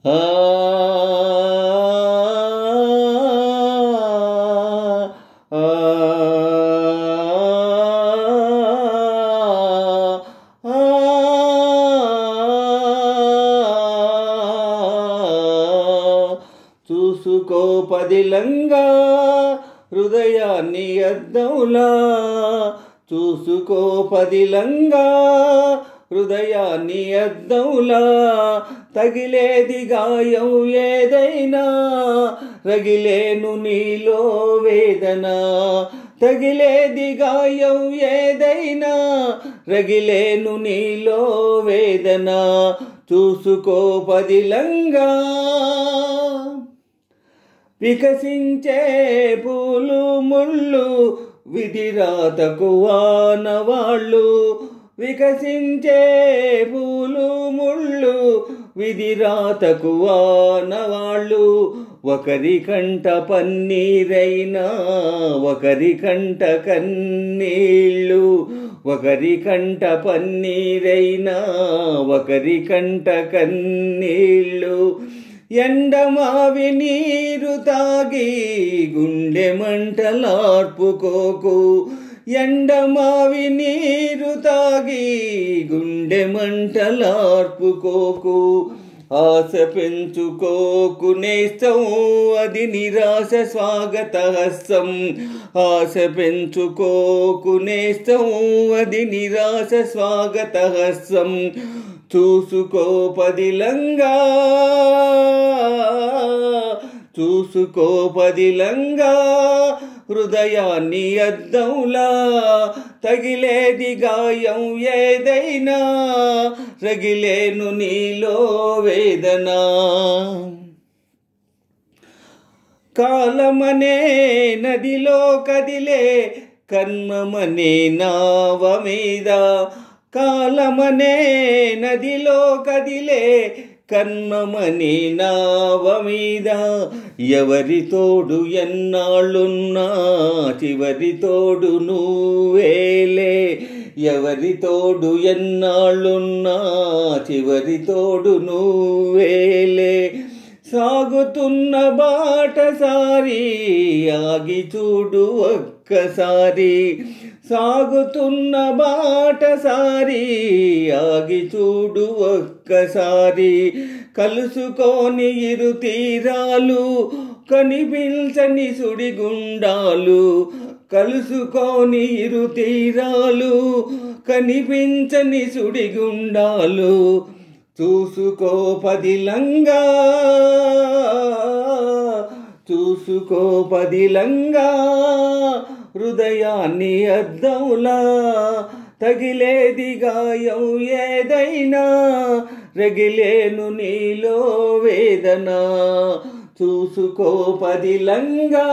ఆ చూసుకో పదిలంగా హృదయాన్ని అద్దంలా, చూసుకో పదిలంగా హృదయాన్ని అద్దంలా, తగిలేది గాయం ఏదైనా రగిలేను నీలో వేదన, తగిలేది గాయం ఏదైనా రగిలేను నీలో వేదన, చూసుకో పదిలంగా. వికసించే పూలు ముళ్ళు విధిరాతకు వానవాళ్ళు, వికసించే పూలు ముళ్ళు విధిరాతకు వానవాళ్ళు, ఒకరి కంట పన్నీరైనా ఒకరి కంట కన్నీళ్ళు, ఒకరి కంట పన్నీరైనా ఒకరి కంట కన్నీళ్ళు, ఎండమావి నీరు తాగి గుండె మంటలార్పుకోకు, ఎండమావి నీరు తాగి గుండె మంటలార్పుకోకు, ఆశ పెంచుకోకు నేస్తం అది నిరాశ స్వాగత హస్తం, ఆశ పెంచుకోకు నేస్తం అది నిరాశ స్వాగత హస్తం, చూసుకో పదిలంగా, చూసుకో పదిలంగా హృదయాన్ని అద్దంలా, తగిలేది గాయం ఏదైనా రగిలేను నీలో వేదన, కాలమనే నదిలో కదిలే కర్మమనే నావ మీద, కాలమనే నదిలో కదిలే కర్మమని నావ మీద, ఎవరి తోడు ఎన్నాళ్ళున్నా చివరి తోడు నువ్వేలే, ఎవరి తోడు ఎన్నాళ్ళున్నా చివరి తోడు నువ్వేలే, సాగుతున్న బాటసారి ఆగి చూడు ఒక్కసారి, సాగుతున్న బాటసారి ఆగి చూడు ఒక్కసారి, కలుసుకోని ఇరు తీరాలు కనిపించని సుడిగుండాలు, కలుసుకోని ఇరు తీరాలు కనిపించని సుడిగుండాలు, చూసుకో పదిలంగా, చూసుకో పదిలంగా హృదయాన్ని అద్దంలా, తగిలేది గాయం ఏదైనా రగిలేను నీలో వేదన, చూసుకో పదిలంగా.